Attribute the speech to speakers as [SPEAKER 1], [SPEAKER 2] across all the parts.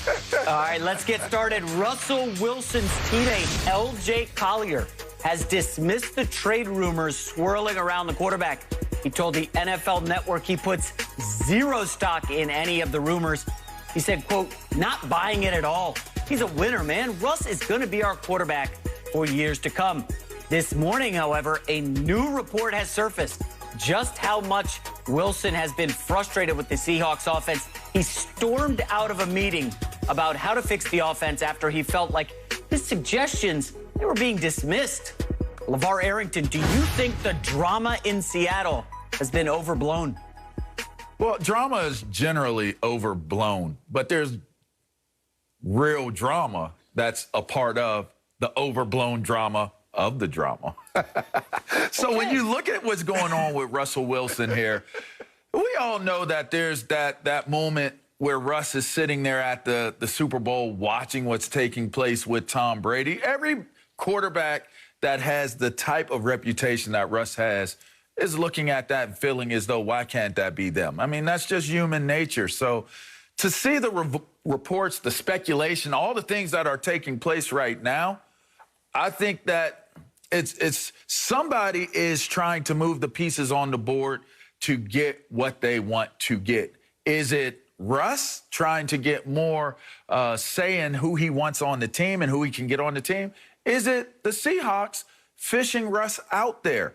[SPEAKER 1] All right, let's get started. Russell Wilson's teammate, L.J. Collier, has dismissed the trade rumors swirling around the quarterback. He told the NFL Network he puts zero stock in any of the rumors. He said, quote, not buying it at all. He's a winner, man. Russ is going to be our quarterback for years to come. This morning, however, a new report has surfaced just how much Wilson has been frustrated with the Seahawks offense. He stormed out of a meeting about how to fix the offense after he felt like his suggestions, they were being dismissed. LeVar Arrington, do you think the drama in Seattle has been overblown?
[SPEAKER 2] Well, drama is generally overblown, but there's real drama that's a part of the overblown drama of the drama. So when you look at what's going on with Russell Wilson here, we all know that there's that moment where Russ is sitting there at the Super Bowl watching what's taking place with Tom Brady. Every quarterback that has the type of reputation that Russ has is looking at that and feeling as though, why can't that be them? I mean, that's just human nature. So to see the reports, the speculation, all the things that are taking place right now, I think that it's somebody is trying to move the pieces on the board to get what they want to get. Is it Russ trying to get more say in who he wants on the team and who he can get on the team? Is it the Seahawks fishing Russ out there?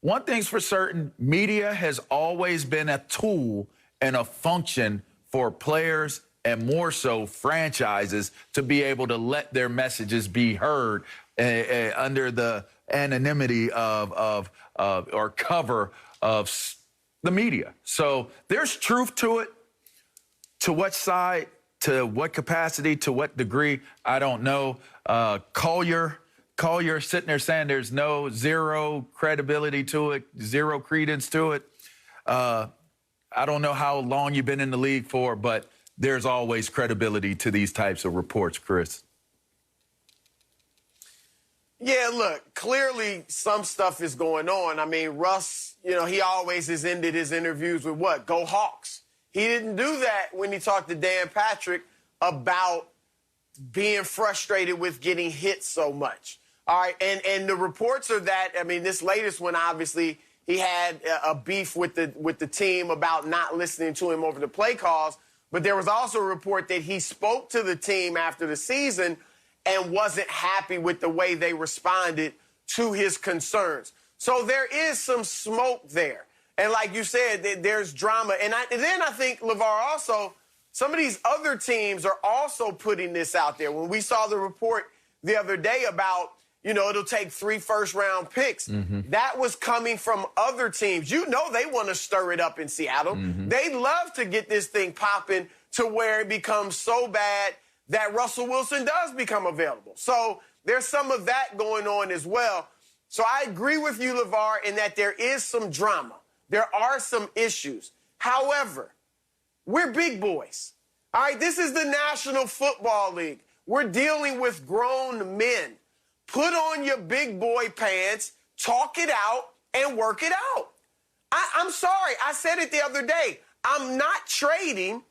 [SPEAKER 2] One thing's for certain, media has always been a tool and a function for players and more so franchises to be able to let their messages be heard under the anonymity of or cover of the media. So there's truth to it. To what side, to what capacity, to what degree, I don't know. Collier sitting there saying there's zero credibility to it, zero credence to it. I don't know how long you've been in the league for, but there's always credibility to these types of reports, Chris.
[SPEAKER 3] Yeah, look, clearly some stuff is going on. I mean, Russ, he always has ended his interviews with what? Go Hawks. He didn't do that when he talked to Dan Patrick about being frustrated with getting hit so much. All right, and the reports are that, I mean, this latest one, obviously, he had a beef with the team about not listening to him over the play calls, but there was also a report that he spoke to the team after the season and wasn't happy with the way they responded to his concerns. So there is some smoke there. And like you said, there's drama. And then I think, LeVar, also, some of these other teams are also putting this out there. When we saw the report the other day about, it'll take 3 first-round picks, that was coming from other teams. They want to stir it up in Seattle. They love to get this thing popping to where it becomes so bad that Russell Wilson does become available. So there's some of that going on as well. So I agree with you, LeVar, in that there is some drama. There are some issues. However, we're big boys. All right, this is the National Football League. We're dealing with grown men. Put on your big boy pants, talk it out, and work it out. I'm sorry. I said it the other day. I'm not trading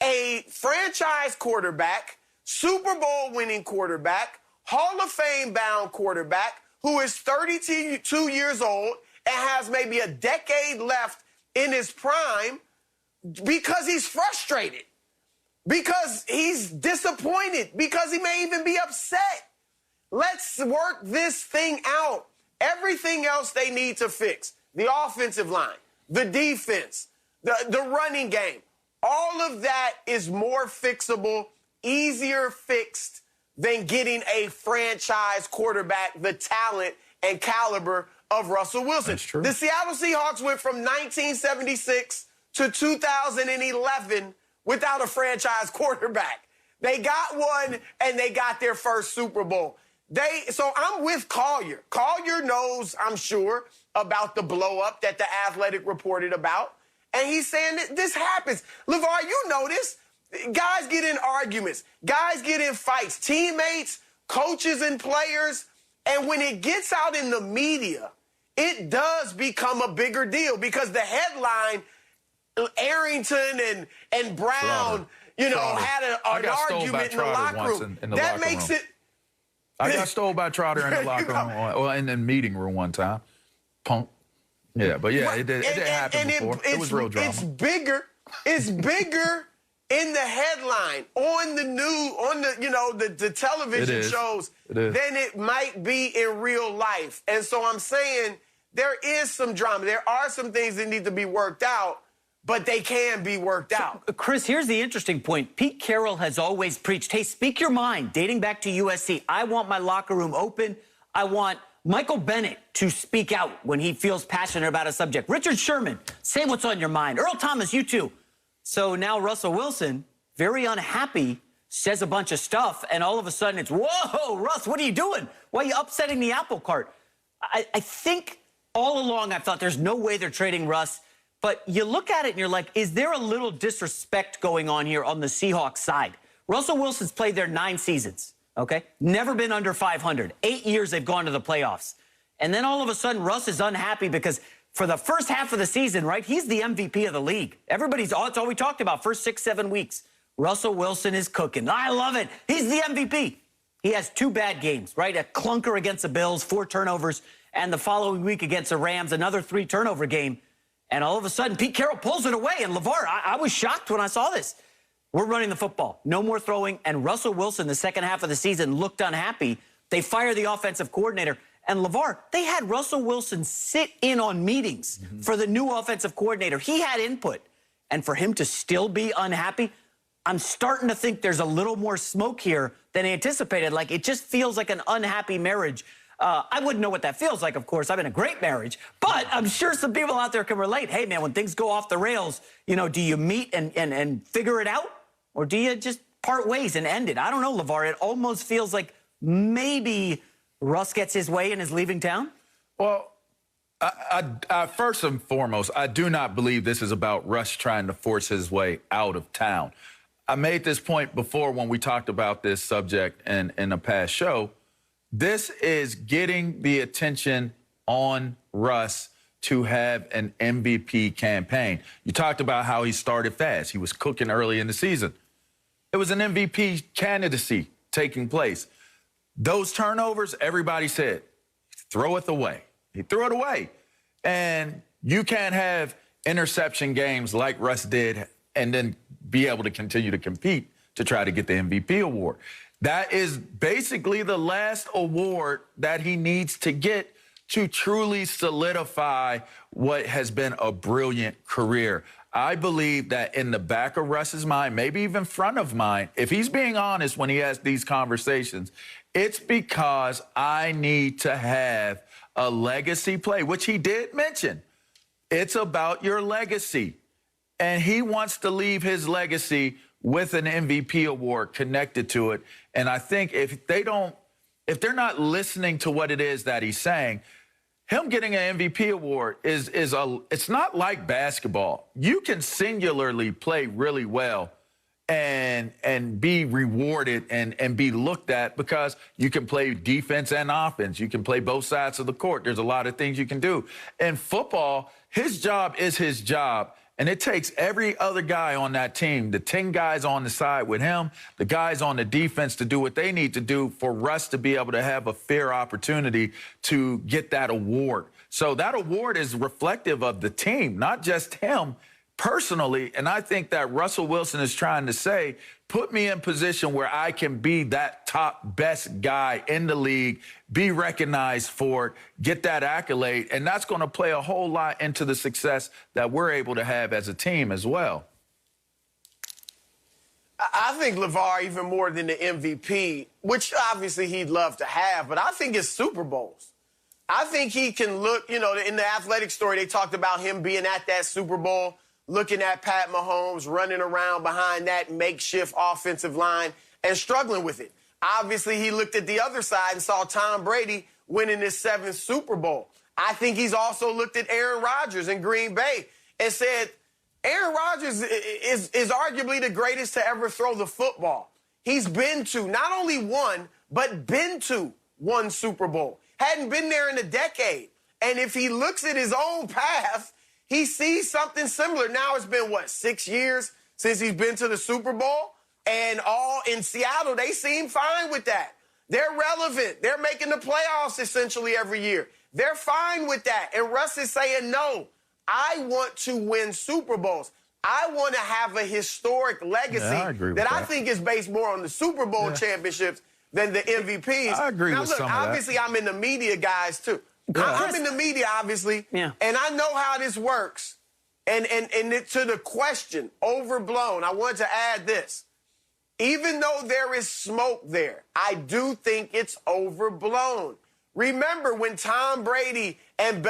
[SPEAKER 3] a franchise quarterback, Super Bowl winning quarterback, Hall of Fame bound quarterback who is 32 years old and has maybe a decade left in his prime because he's frustrated, because he's disappointed, because he may even be upset. Let's work this thing out. Everything else they need to fix, the offensive line, the defense, the running game, all of that is more fixable, easier fixed than getting a franchise quarterback, the talent and caliber of Russell Wilson.
[SPEAKER 2] That's true.
[SPEAKER 3] The Seattle Seahawks went from 1976 to 2011 without a quarterback. They got one, and they got their first Super Bowl. So I'm with Collier. Collier knows, I'm sure, about the blow-up that The Athletic reported about, and he's saying that this happens. LeVar, you know this. Guys get in arguments. Guys get in fights. Teammates, coaches, and players. And when it gets out in the media, it does become a bigger deal because the headline, Arrington and Brown, you know, had an argument in the locker room. That makes it.
[SPEAKER 2] I got stole by Trotter in the locker room, or in the meeting room one time. Punk. Yeah, but yeah, it did happen before. It was real drama.
[SPEAKER 3] It's bigger in the headline, on the news, on the television shows than it might be in real life. And so I'm saying there is some drama. There are some things that need to be worked out, but they can be worked out.
[SPEAKER 1] Chris, here's the interesting point. Pete Carroll has always preached, hey, speak your mind, dating back to USC. I want my locker room open. I want Michael Bennett to speak out when he feels passionate about a subject. Richard Sherman, say what's on your mind. Earl Thomas, you too. So now Russell Wilson, very unhappy, says a bunch of stuff, and all of a sudden it's, whoa, Russ, what are you doing? Why are you upsetting the apple cart? I think all along I've thought there's no way they're trading Russ, but you look at it and you're like, is there a little disrespect going on here on the Seahawks side? Russell Wilson's played there 9 seasons, okay? Never been under 500. 8 years they've gone to the playoffs. And then all of a sudden Russ is unhappy because for the first half of the season, right, he's the MVP of the league. It's all we talked about, first 6, 7 weeks. Russell Wilson is cooking. I love it. He's the MVP. He has 2 bad games, right? A clunker against the Bills, 4 turnovers, and the following week against the Rams, another 3-turnover game. And all of a sudden, Pete Carroll pulls it away. And LeVar, I was shocked when I saw this. We're running the football. No more throwing. And Russell Wilson, the second half of the season, looked unhappy. They fire the offensive coordinator. And LeVar, they had Russell Wilson sit in on meetings for the new offensive coordinator. He had input. And for him to still be unhappy, I'm starting to think there's a little more smoke here than anticipated. Like, it just feels like an unhappy marriage. I wouldn't know what that feels like, of course. I'm in a great marriage. But I'm sure some people out there can relate. Hey, man, when things go off the rails, do you meet and figure it out? Or do you just part ways and end it? I don't know, LeVar. It almost feels like maybe Russ gets his way and is leaving town?
[SPEAKER 2] Well, I first and foremost, I do not believe this is about Russ trying to force his way out of town. I made this point before when we talked about this subject in a past show. This is getting the attention on Russ to have an MVP campaign. You talked about how he started fast. He was cooking early in the season. It was an MVP candidacy taking place. Those turnovers, everybody said, throw it away. He threw it away. And you can't have interception games like Russ did and then be able to continue to compete to try to get the MVP award. That is basically the last award that he needs to get to truly solidify what has been a brilliant career. I believe that in the back of Russ's mind, maybe even front of mind, if he's being honest when he has these conversations, it's because I need to have a legacy play, which he did mention. It's about your legacy. And he wants to leave his legacy with an MVP award connected to it. And I think if they're not listening to what it is that he's saying, him getting an MVP award it's not like basketball. You can singularly play really well and be rewarded and be looked at because you can play defense and offense. You can play both sides of the court. There's a lot of things you can do. In football, his job is his job. And it takes every other guy on that team, the 10 guys on the side with him, the guys on the defense to do what they need to do for Russ to be able to have a fair opportunity to get that award. So that award is reflective of the team, not just him personally. And I think that Russell Wilson is trying to say, put me in position where I can be that top best guy in the league, be recognized for it, get that accolade. And that's going to play a whole lot into the success that we're able to have as a team as well.
[SPEAKER 3] I think LeVar, even more than the MVP, which obviously he'd love to have, but I think it's Super Bowls. I think he can look, in the athletic story, they talked about him being at that Super Bowl, looking at Pat Mahomes running around behind that makeshift offensive line and struggling with it. Obviously, he looked at the other side and saw Tom Brady winning his 7th Super Bowl. I think he's also looked at Aaron Rodgers in Green Bay and said, Aaron Rodgers is arguably the greatest to ever throw the football. He's been to not only one, but been to 1 Super Bowl. Hadn't been there in a decade. And if he looks at his own path, he sees something similar. Now it's been, 6 years since he's been to the Super Bowl. And all in Seattle, they seem fine with that. They're relevant. They're making the playoffs essentially every year. They're fine with that. And Russ is saying, no, I want to win Super Bowls. I want to have a historic legacy that I think is based more on the Super Bowl championships than the MVPs.
[SPEAKER 2] I agree with some of that.
[SPEAKER 3] Obviously, I'm in the media, guys, too. I'm in the media, obviously, and I know how this works. And to the question, overblown, I want to add this. Even though there is smoke there, I do think it's overblown. Remember when Tom Brady and